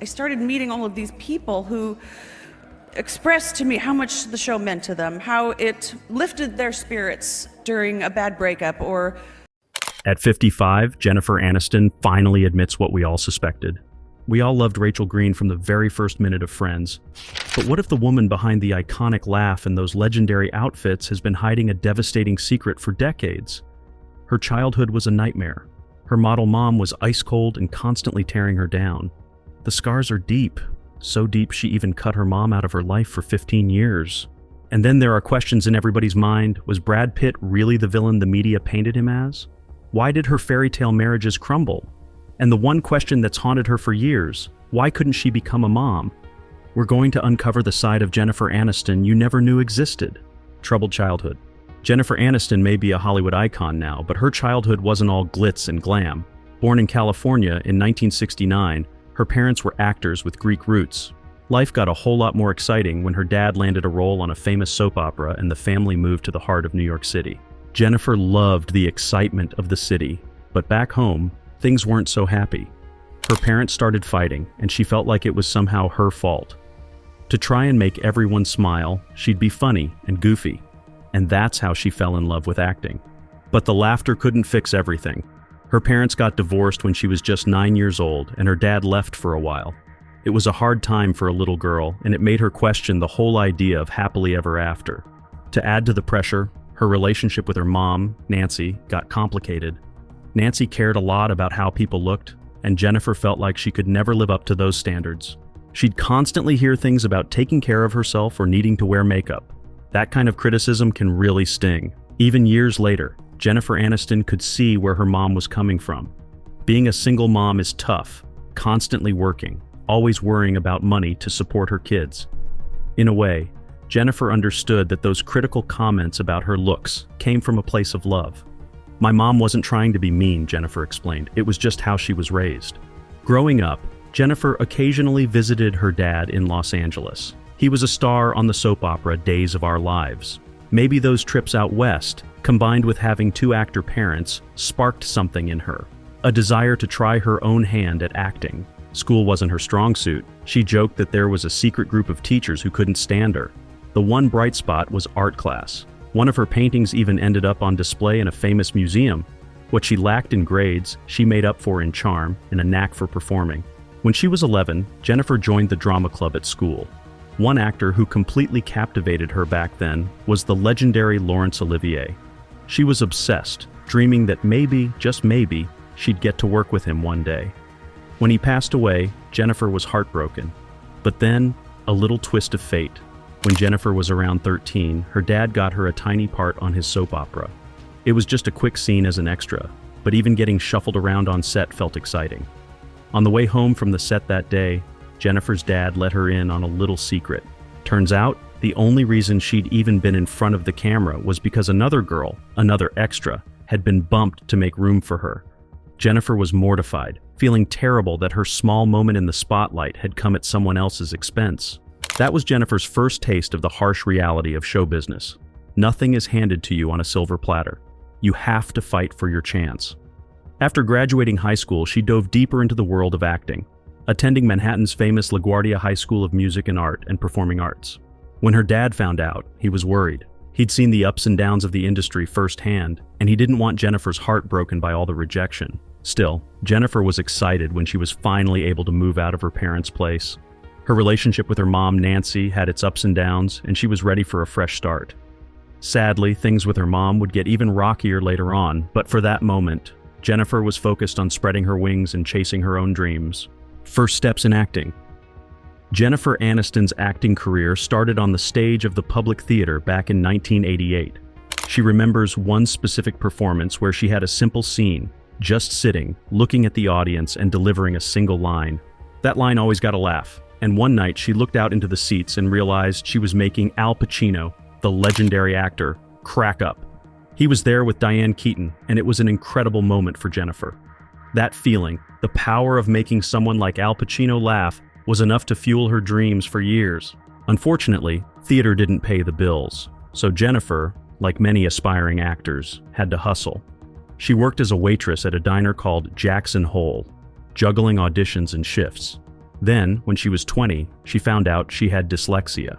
I started meeting all of these people who expressed to me how much the show meant to them, how it lifted their spirits during a bad breakup or... At 55, Jennifer Aniston finally admits what we all suspected. We all loved Rachel Green from the very first minute of Friends. But what if the woman behind the iconic laugh and those legendary outfits has been hiding a devastating secret for decades? Her childhood was a nightmare. Her model mom was ice cold and constantly tearing her down. The scars are deep, so deep she even cut her mom out of her life for 15 years. And then there are questions in everybody's mind. Was Brad Pitt really the villain the media painted him as? Why did her fairy tale marriages crumble? And the one question that's haunted her for years, why couldn't she become a mom? We're going to uncover the side of Jennifer Aniston you never knew existed. Troubled childhood. Jennifer Aniston may be a Hollywood icon now, but her childhood wasn't all glitz and glam. Born in California in 1969, her parents were actors with Greek roots. Life got a whole lot more exciting when her dad landed a role on a famous soap opera and the family moved to the heart of New York City. Jennifer loved the excitement of the city, but back home, things weren't so happy. Her parents started fighting, and she felt like it was somehow her fault. To try and make everyone smile, she'd be funny and goofy, and that's how she fell in love with acting. But the laughter couldn't fix everything. Her parents got divorced when she was just 9 years old, and her dad left for a while. It was a hard time for a little girl, and it made her question the whole idea of happily ever after. To add to the pressure, her relationship with her mom, Nancy, got complicated. Nancy cared a lot about how people looked, and Jennifer felt like she could never live up to those standards. She'd constantly hear things about taking care of herself or needing to wear makeup. That kind of criticism can really sting. Even years later, Jennifer Aniston could see where her mom was coming from. Being a single mom is tough, constantly working, always worrying about money to support her kids. In a way, Jennifer understood that those critical comments about her looks came from a place of love. My mom wasn't trying to be mean, Jennifer explained. It was just how she was raised. Growing up, Jennifer occasionally visited her dad in Los Angeles. He was a star on the soap opera Days of Our Lives. Maybe those trips out west, combined with having two actor parents, sparked something in her. A desire to try her own hand at acting. School wasn't her strong suit. She joked that there was a secret group of teachers who couldn't stand her. The one bright spot was art class. One of her paintings even ended up on display in a famous museum. What she lacked in grades, she made up for in charm and a knack for performing. When she was 11, Jennifer joined the drama club at school. One actor who completely captivated her back then was the legendary Laurence Olivier. She was obsessed, dreaming that maybe, just maybe, she'd get to work with him one day. When he passed away, Jennifer was heartbroken. But then, a little twist of fate. When Jennifer was around 13, her dad got her a tiny part on his soap opera. It was just a quick scene as an extra, but even getting shuffled around on set felt exciting. On the way home from the set that day, Jennifer's dad let her in on a little secret. Turns out, the only reason she'd even been in front of the camera was because another girl, another extra, had been bumped to make room for her. Jennifer was mortified, feeling terrible that her small moment in the spotlight had come at someone else's expense. That was Jennifer's first taste of the harsh reality of show business. Nothing is handed to you on a silver platter. You have to fight for your chance. After graduating high school, she dove deeper into the world of acting, attending Manhattan's famous LaGuardia High School of Music and Art and Performing Arts. When her dad found out, he was worried. He'd seen the ups and downs of the industry firsthand, and he didn't want Jennifer's heart broken by all the rejection. Still, Jennifer was excited when she was finally able to move out of her parents' place. Her relationship with her mom, Nancy, had its ups and downs, and she was ready for a fresh start. Sadly, things with her mom would get even rockier later on, but for that moment, Jennifer was focused on spreading her wings and chasing her own dreams. First steps in acting. Jennifer Aniston's acting career started on the stage of the Public Theater back in 1988. She remembers one specific performance where she had a simple scene, just sitting, looking at the audience and delivering a single line. That line always got a laugh, and one night she looked out into the seats and realized she was making Al Pacino, the legendary actor, crack up. He was there with Diane Keaton, and it was an incredible moment for Jennifer. That feeling, the power of making someone like Al Pacino laugh, was enough to fuel her dreams for years. Unfortunately, theater didn't pay the bills, so Jennifer, like many aspiring actors, had to hustle. She worked as a waitress at a diner called Jackson Hole, juggling auditions and shifts. Then, when she was 20, she found out she had dyslexia.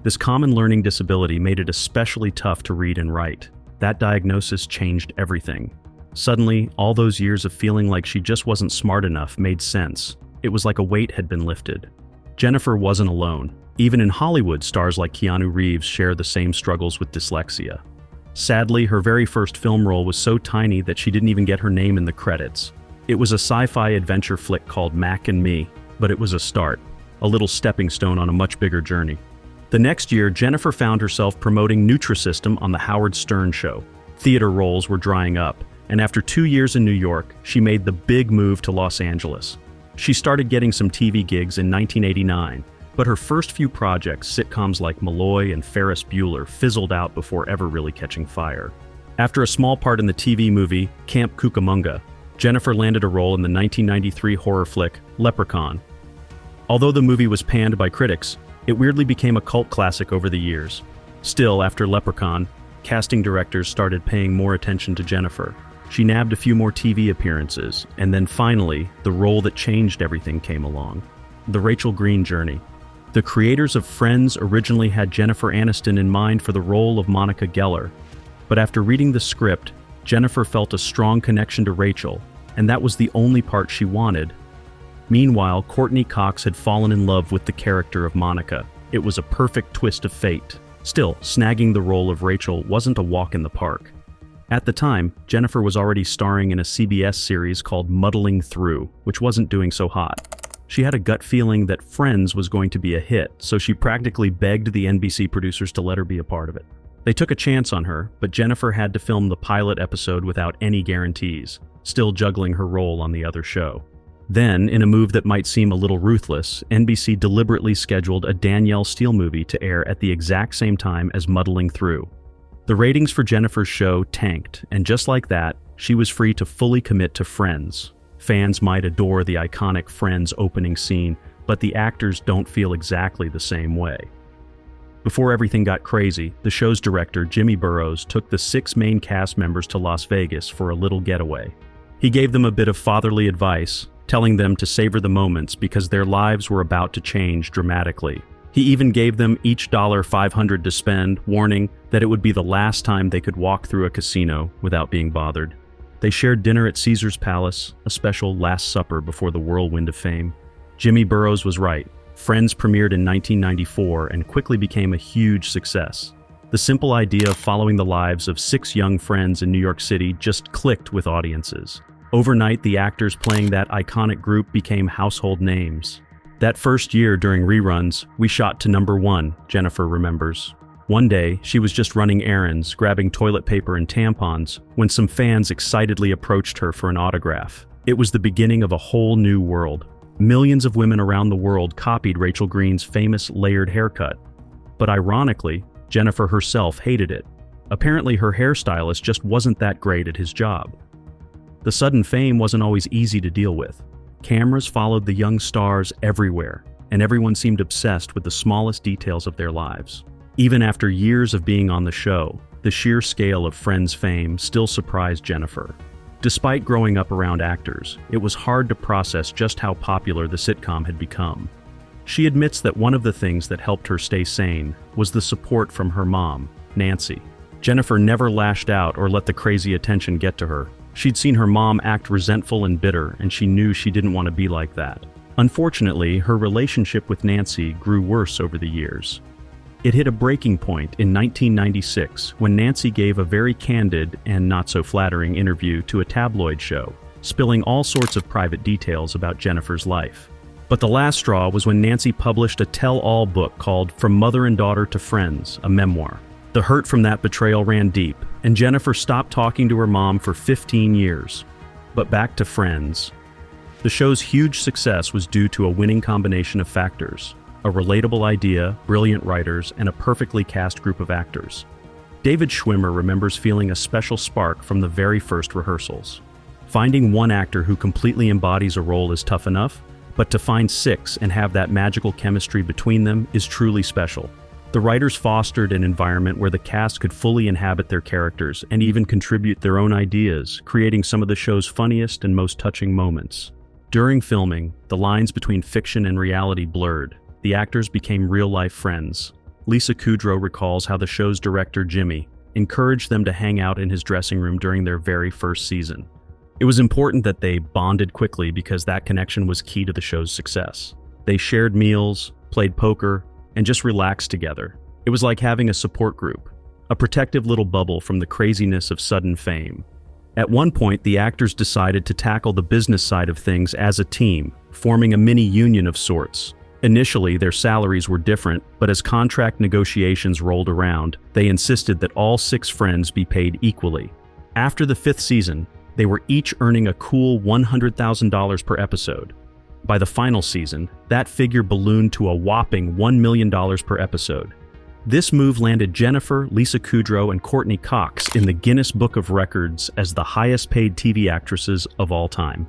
This common learning disability made it especially tough to read and write. That diagnosis changed everything. Suddenly, all those years of feeling like she just wasn't smart enough made sense. It was like a weight had been lifted. Jennifer wasn't alone. Even in Hollywood, stars like Keanu Reeves share the same struggles with dyslexia. Sadly, her very first film role was so tiny that she didn't even get her name in the credits. It was a sci-fi adventure flick called Mac and Me, but it was a start, a little stepping stone on a much bigger journey. The next year, Jennifer found herself promoting Nutrisystem on The Howard Stern Show. Theater roles were drying up, and after 2 years in New York, she made the big move to Los Angeles. She started getting some TV gigs in 1989, but her first few projects, sitcoms like Malloy and Ferris Bueller, fizzled out before ever really catching fire. After a small part in the TV movie Camp Cucamonga, Jennifer landed a role in the 1993 horror flick Leprechaun. Although the movie was panned by critics, it weirdly became a cult classic over the years. Still, after Leprechaun, casting directors started paying more attention to Jennifer. She nabbed a few more TV appearances, and then finally, the role that changed everything came along: the Rachel Green journey. The creators of Friends originally had Jennifer Aniston in mind for the role of Monica Geller, but after reading the script, Jennifer felt a strong connection to Rachel, and that was the only part she wanted. Meanwhile, Courtney Cox had fallen in love with the character of Monica. It was a perfect twist of fate. Still, snagging the role of Rachel wasn't a walk in the park. At the time, Jennifer was already starring in a CBS series called Muddling Through, which wasn't doing so hot. She had a gut feeling that Friends was going to be a hit, so she practically begged the NBC producers to let her be a part of it. They took a chance on her, but Jennifer had to film the pilot episode without any guarantees, still juggling her role on the other show. Then, in a move that might seem a little ruthless, NBC deliberately scheduled a Danielle Steele movie to air at the exact same time as Muddling Through. The ratings for Jennifer's show tanked, and just like that, she was free to fully commit to Friends. Fans might adore the iconic Friends opening scene, but the actors don't feel exactly the same way. Before everything got crazy, the show's director, Jimmy Burrows, took the 6 main cast members to Las Vegas for a little getaway. He gave them a bit of fatherly advice, telling them to savor the moments because their lives were about to change dramatically. He even gave them each $500 to spend, warning that it would be the last time they could walk through a casino without being bothered. They shared dinner at Caesar's Palace, a special Last Supper before the whirlwind of fame. Jimmy Burrows was right. Friends premiered in 1994 and quickly became a huge success. The simple idea of following the lives of 6 young friends in New York City just clicked with audiences. Overnight, the actors playing that iconic group became household names. That first year during reruns, we shot to #1, Jennifer remembers. One day, she was just running errands, grabbing toilet paper and tampons, when some fans excitedly approached her for an autograph. It was the beginning of a whole new world. Millions of women around the world copied Rachel Green's famous layered haircut. But ironically, Jennifer herself hated it. Apparently, her hairstylist just wasn't that great at his job. The sudden fame wasn't always easy to deal with. Cameras followed the young stars everywhere, and everyone seemed obsessed with the smallest details of their lives. Even after years of being on the show, the sheer scale of Friends fame still surprised Jennifer. Despite growing up around actors, it was hard to process just how popular the sitcom had become. She admits that one of the things that helped her stay sane was the support from her mom, Nancy. Jennifer never lashed out or let the crazy attention get to her. She'd seen her mom act resentful and bitter, and she knew she didn't want to be like that. Unfortunately, her relationship with Nancy grew worse over the years. It hit a breaking point in 1996 when Nancy gave a very candid and not so flattering interview to a tabloid show, spilling all sorts of private details about Jennifer's life. But the last straw was when Nancy published a tell-all book called From Mother and Daughter to Friends, a memoir. The hurt from that betrayal ran deep, and Jennifer stopped talking to her mom for 15 years. But back to Friends. The show's huge success was due to a winning combination of factors: a relatable idea, brilliant writers, and a perfectly cast group of actors. David Schwimmer remembers feeling a special spark from the very first rehearsals. Finding one actor who completely embodies a role is tough enough, but to find 6 and have that magical chemistry between them is truly special. The writers fostered an environment where the cast could fully inhabit their characters and even contribute their own ideas, creating some of the show's funniest and most touching moments. During filming, the lines between fiction and reality blurred. The actors became real-life friends. Lisa Kudrow recalls how the show's director, Jimmy, encouraged them to hang out in his dressing room during their very first season. It was important that they bonded quickly because that connection was key to the show's success. They shared meals, played poker, and just relaxed together. It was like having a support group, a protective little bubble from the craziness of sudden fame. At one point, the actors decided to tackle the business side of things as a team, forming a mini union of sorts. Initially, their salaries were different, but as contract negotiations rolled around, they insisted that all 6 friends be paid equally. After the 5th season, they were each earning a cool $100,000 per episode. By the final season, that figure ballooned to a whopping $1 million per episode. This move landed Jennifer, Lisa Kudrow, and Courtney Cox in the Guinness Book of Records as the highest-paid TV actresses of all time.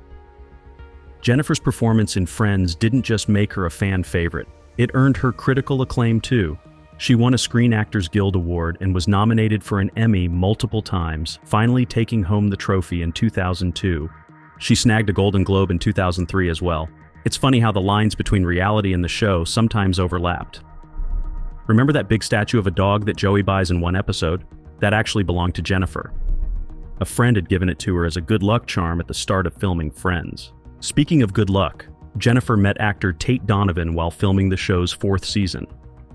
Jennifer's performance in Friends didn't just make her a fan favorite, it earned her critical acclaim too. She won a Screen Actors Guild Award and was nominated for an Emmy multiple times, finally taking home the trophy in 2002. She snagged a Golden Globe in 2003 as well. It's funny how the lines between reality and the show sometimes overlapped. Remember that big statue of a dog that Joey buys in one episode? That actually belonged to Jennifer. A friend had given it to her as a good luck charm at the start of filming Friends. Speaking of good luck, Jennifer met actor Tate Donovan while filming the show's 4th season.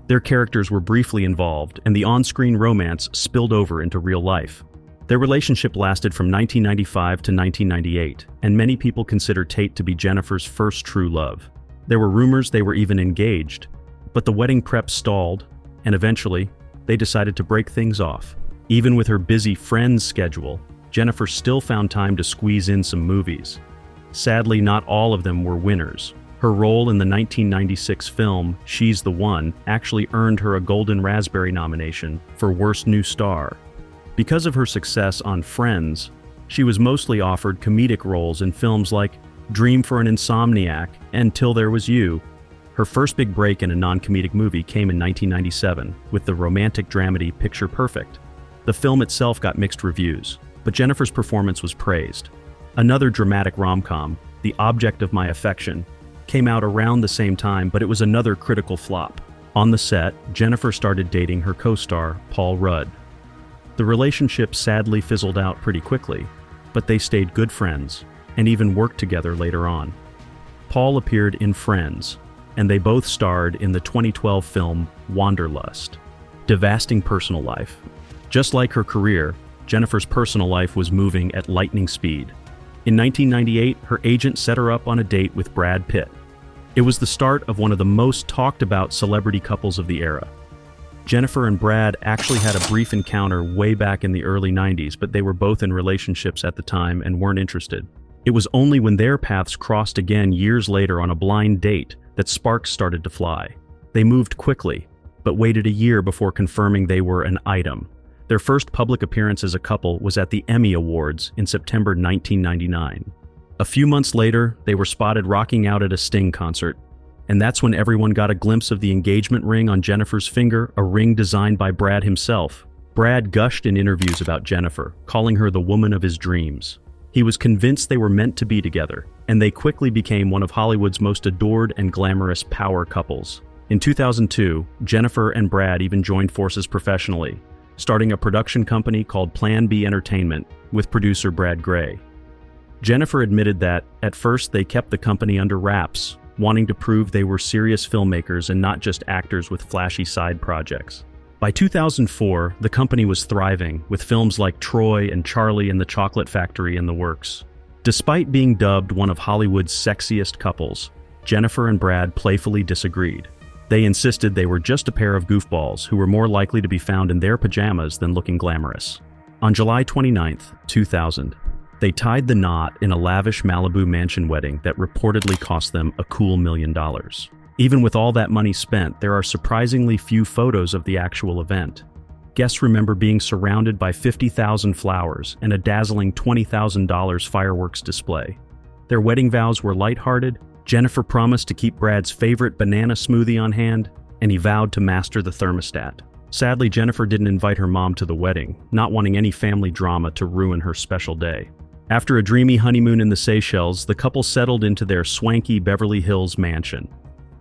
Their characters were briefly involved, and the on-screen romance spilled over into real life. Their relationship lasted from 1995 to 1998, and many people consider Tate to be Jennifer's first true love. There were rumors they were even engaged, but the wedding prep stalled, and eventually, they decided to break things off. Even with her busy Friends schedule, Jennifer still found time to squeeze in some movies. Sadly, not all of them were winners. Her role in the 1996 film She's the One actually earned her a Golden Raspberry nomination for Worst New Star. Because of her success on Friends, she was mostly offered comedic roles in films like Dream for an Insomniac and Till There Was You. Her first big break in a non-comedic movie came in 1997 with the romantic dramedy Picture Perfect. The film itself got mixed reviews, but Jennifer's performance was praised. Another dramatic rom-com, The Object of My Affection, came out around the same time, but it was another critical flop. On the set, Jennifer started dating her co-star, Paul Rudd. The relationship sadly fizzled out pretty quickly, but they stayed good friends and even worked together later on. Paul appeared in Friends, and they both starred in the 2012 film Wanderlust. Devastating personal life. Just like her career, Jennifer's personal life was moving at lightning speed. In 1998, her agent set her up on a date with Brad Pitt. It was the start of one of the most talked about celebrity couples of the era. Jennifer and Brad actually had a brief encounter way back in the early 90s, but they were both in relationships at the time and weren't interested. It was only when their paths crossed again years later on a blind date that sparks started to fly. They moved quickly, but waited a year before confirming they were an item. Their first public appearance as a couple was at the Emmy Awards in September 1999. A few months later, they were spotted rocking out at a Sting concert, and that's when everyone got a glimpse of the engagement ring on Jennifer's finger, a ring designed by Brad himself. Brad gushed in interviews about Jennifer, calling her the woman of his dreams. He was convinced they were meant to be together, and they quickly became one of Hollywood's most adored and glamorous power couples. In 2002, Jennifer and Brad even joined forces professionally, starting a production company called Plan B Entertainment with producer Brad Gray. Jennifer admitted that, at first, they kept the company under wraps, wanting to prove they were serious filmmakers and not just actors with flashy side projects. By 2004, the company was thriving, with films like Troy and Charlie and the Chocolate Factory in the works. Despite being dubbed one of Hollywood's sexiest couples, Jennifer and Brad playfully disagreed. They insisted they were just a pair of goofballs who were more likely to be found in their pajamas than looking glamorous. On July 29, 2000, they tied the knot in a lavish Malibu mansion wedding that reportedly cost them a cool $1 million. Even with all that money spent, there are surprisingly few photos of the actual event. Guests remember being surrounded by 50,000 flowers and a dazzling $20,000 fireworks display. Their wedding vows were lighthearted. Jennifer promised to keep Brad's favorite banana smoothie on hand, and he vowed to master the thermostat. Sadly, Jennifer didn't invite her mom to the wedding, not wanting any family drama to ruin her special day. After a dreamy honeymoon in the Seychelles, the couple settled into their swanky Beverly Hills mansion.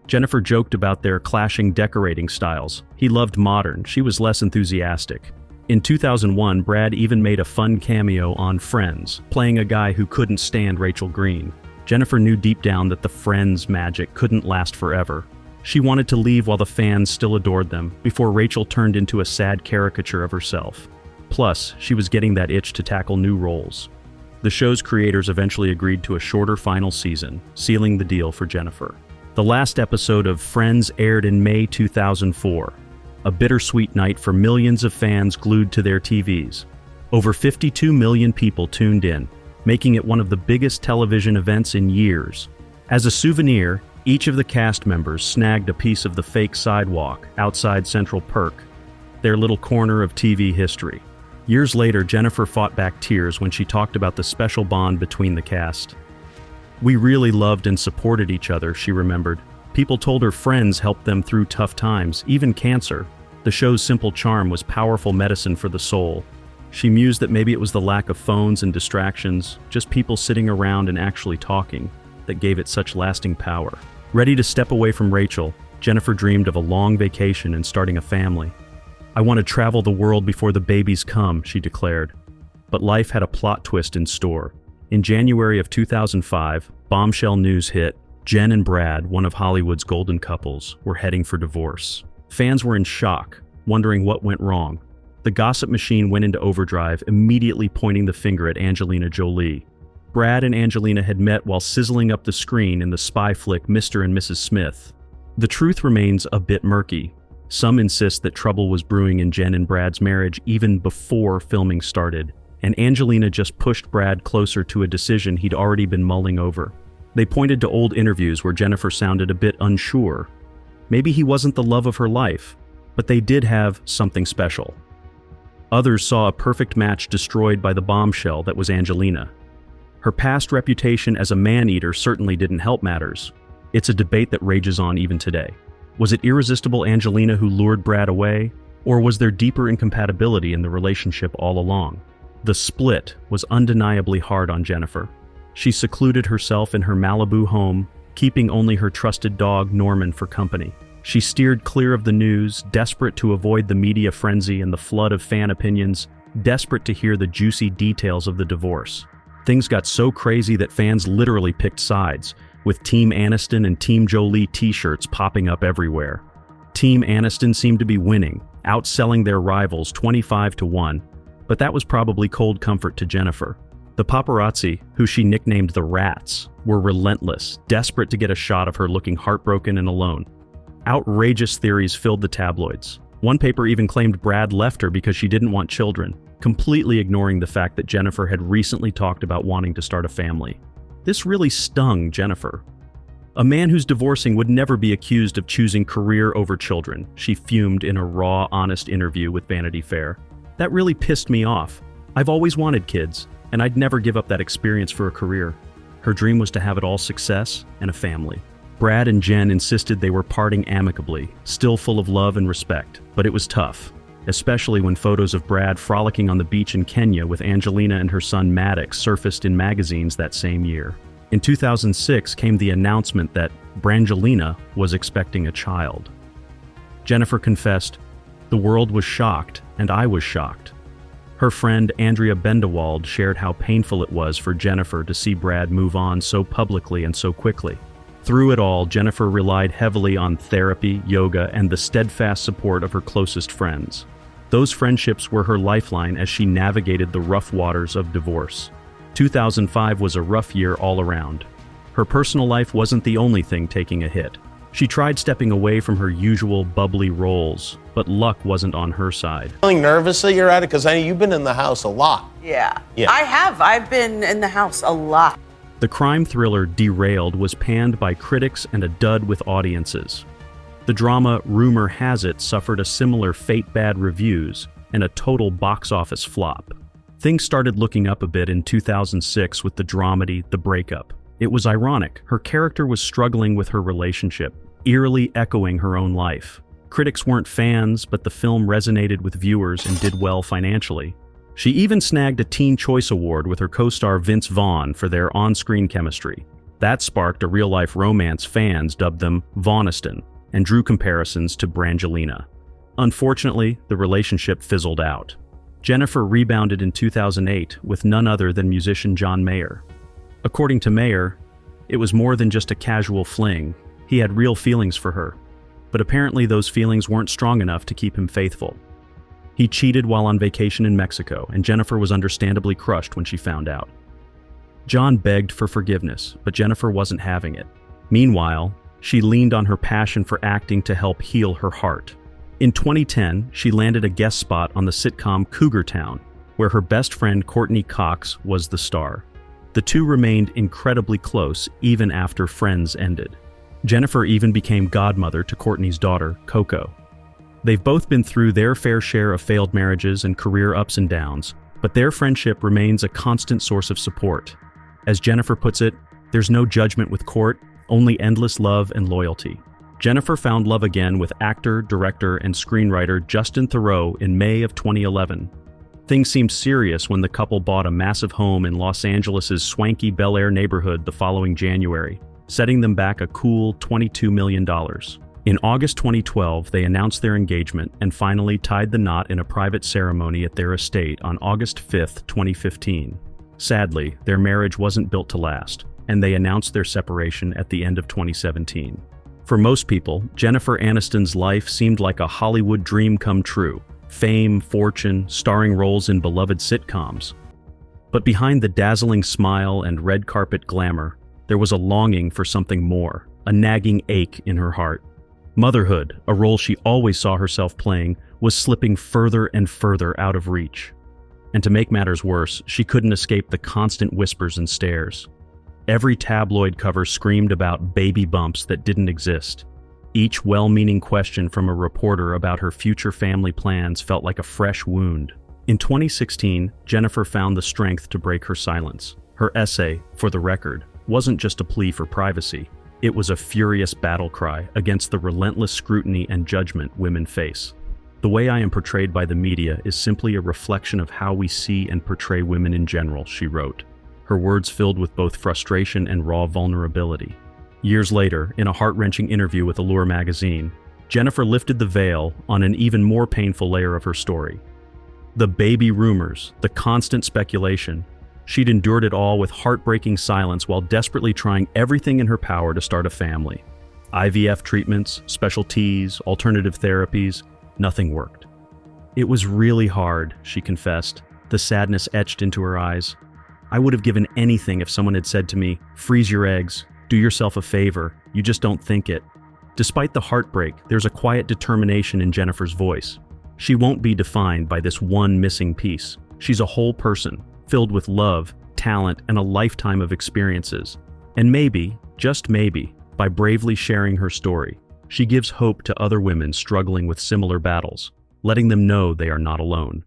Jennifer joked about their clashing decorating styles. He loved modern, she was less enthusiastic. In 2001, Brad even made a fun cameo on Friends, playing a guy who couldn't stand Rachel Green. Jennifer knew deep down that the Friends magic couldn't last forever. She wanted to leave while the fans still adored them, before Rachel turned into a sad caricature of herself. Plus, she was getting that itch to tackle new roles. The show's creators eventually agreed to a shorter final season, sealing the deal for Jennifer. The last episode of Friends aired in May 2004, a bittersweet night for millions of fans glued to their TVs. Over 52 million people tuned in, making it one of the biggest television events in years. As a souvenir, each of the cast members snagged a piece of the fake sidewalk outside Central Perk, their little corner of TV history. Years later, Jennifer fought back tears when she talked about the special bond between the cast. "We really loved and supported each other," she remembered. People told her Friends helped them through tough times, even cancer. The show's simple charm was powerful medicine for the soul. She mused that maybe it was the lack of phones and distractions, just people sitting around and actually talking, that gave it such lasting power. Ready to step away from Rachel, Jennifer dreamed of a long vacation and starting a family. "I want to travel the world before the babies come," she declared. But life had a plot twist in store. In January of 2005, bombshell news hit. Jen and Brad, one of Hollywood's golden couples, were heading for divorce. Fans were in shock, wondering what went wrong. The gossip machine went into overdrive, immediately pointing the finger at Angelina Jolie. Brad and Angelina had met while sizzling up the screen in the spy flick Mr. and Mrs. Smith. The truth remains a bit murky. Some insist that trouble was brewing in Jen and Brad's marriage even before filming started, and Angelina just pushed Brad closer to a decision he'd already been mulling over. They pointed to old interviews where Jennifer sounded a bit unsure. Maybe he wasn't the love of her life, but they did have something special. Others saw a perfect match destroyed by the bombshell that was Angelina. Her past reputation as a man-eater certainly didn't help matters. It's a debate that rages on even today. Was it irresistible Angelina who lured Brad away, or was there deeper incompatibility in the relationship all along? The split was undeniably hard on Jennifer. She secluded herself in her Malibu home, keeping only her trusted dog Norman for company. She steered clear of the news, desperate to avoid the media frenzy and the flood of fan opinions, desperate to hear the juicy details of the divorce. Things got so crazy that fans literally picked sides, with Team Aniston and Team Jolie t-shirts popping up everywhere. Team Aniston seemed to be winning, outselling their rivals 25-1, but that was probably cold comfort to Jennifer. The paparazzi, who she nicknamed the Rats, were relentless, desperate to get a shot of her looking heartbroken and alone. Outrageous theories filled the tabloids. One paper even claimed Brad left her because she didn't want children, completely ignoring the fact that Jennifer had recently talked about wanting to start a family. This really stung Jennifer. A man who's divorcing would never be accused of choosing career over children, she fumed in a raw, honest interview with Vanity Fair. That really pissed me off. I've always wanted kids, and I'd never give up that experience for a career. Her dream was to have it all success and a family. Brad and Jen insisted they were parting amicably, still full of love and respect, but it was tough, especially when photos of Brad frolicking on the beach in Kenya with Angelina and her son Maddox surfaced in magazines that same year. In 2006 came the announcement that Brangelina was expecting a child. Jennifer confessed, "The world was shocked, and I was shocked." Her friend Andrea Bendewald shared how painful it was for Jennifer to see Brad move on so publicly and so quickly. Through it all, Jennifer relied heavily on therapy, yoga, and the steadfast support of her closest friends. Those friendships were her lifeline as she navigated the rough waters of divorce. 2005 was a rough year all around. Her personal life wasn't the only thing taking a hit. She tried stepping away from her usual bubbly roles, but luck wasn't on her side. Feeling nervous that you're at it? Because I know you've been in the house a lot. Yeah. Yeah. I have. I've been in the house a lot. The crime thriller Derailed was panned by critics and a dud with audiences. The drama Rumor Has It suffered a similar fate-bad reviews and a total box office flop. Things started looking up a bit in 2006 with the dramedy The Breakup. It was ironic. Her character was struggling with her relationship, eerily echoing her own life. Critics weren't fans, but the film resonated with viewers and did well financially. She even snagged a Teen Choice Award with her co-star Vince Vaughn for their on-screen chemistry. That sparked a real-life romance fans dubbed them Vaughniston and drew comparisons to Brangelina. Unfortunately, the relationship fizzled out. Jennifer rebounded in 2008 with none other than musician John Mayer. According to Mayer, it was more than just a casual fling. He had real feelings for her, but apparently those feelings weren't strong enough to keep him faithful. He cheated while on vacation in Mexico, and Jennifer was understandably crushed when she found out. John begged for forgiveness, but Jennifer wasn't having it. Meanwhile, she leaned on her passion for acting to help heal her heart. In 2010, she landed a guest spot on the sitcom Cougar Town, where her best friend Courtney Cox was the star. The two remained incredibly close even after Friends ended. Jennifer even became godmother to Courtney's daughter, Coco. They've both been through their fair share of failed marriages and career ups and downs, but their friendship remains a constant source of support. As Jennifer puts it, there's no judgment with Court, only endless love and loyalty. Jennifer found love again with actor, director, and screenwriter Justin Theroux in May of 2011. Things seemed serious when the couple bought a massive home in Los Angeles' swanky Bel Air neighborhood the following January, setting them back a cool $22 million. In August 2012, they announced their engagement and finally tied the knot in a private ceremony at their estate on August 5, 2015. Sadly, their marriage wasn't built to last, and they announced their separation at the end of 2017. For most people, Jennifer Aniston's life seemed like a Hollywood dream come true. Fame, fortune, starring roles in beloved sitcoms. But behind the dazzling smile and red carpet glamour, there was a longing for something more, a nagging ache in her heart. Motherhood, a role she always saw herself playing, was slipping further and further out of reach. And to make matters worse, she couldn't escape the constant whispers and stares. Every tabloid cover screamed about baby bumps that didn't exist. Each well-meaning question from a reporter about her future family plans felt like a fresh wound. In 2016, Jennifer found the strength to break her silence. Her essay, For the Record, wasn't just a plea for privacy. It was a furious battle cry against the relentless scrutiny and judgment women face. The way I am portrayed by the media is simply a reflection of how we see and portray women in general, she wrote, her words filled with both frustration and raw vulnerability. Years later, in a heart-wrenching interview with Allure magazine, Jennifer lifted the veil on an even more painful layer of her story. The baby rumors, the constant speculation. She'd endured it all with heartbreaking silence while desperately trying everything in her power to start a family. IVF treatments, special teas, alternative therapies, nothing worked. It was really hard, she confessed, the sadness etched into her eyes. I would have given anything if someone had said to me, freeze your eggs, do yourself a favor, you just don't think it. Despite the heartbreak, there's a quiet determination in Jennifer's voice. She won't be defined by this one missing piece. She's a whole person, filled with love, talent, and a lifetime of experiences. And maybe, just maybe, by bravely sharing her story, she gives hope to other women struggling with similar battles, letting them know they are not alone.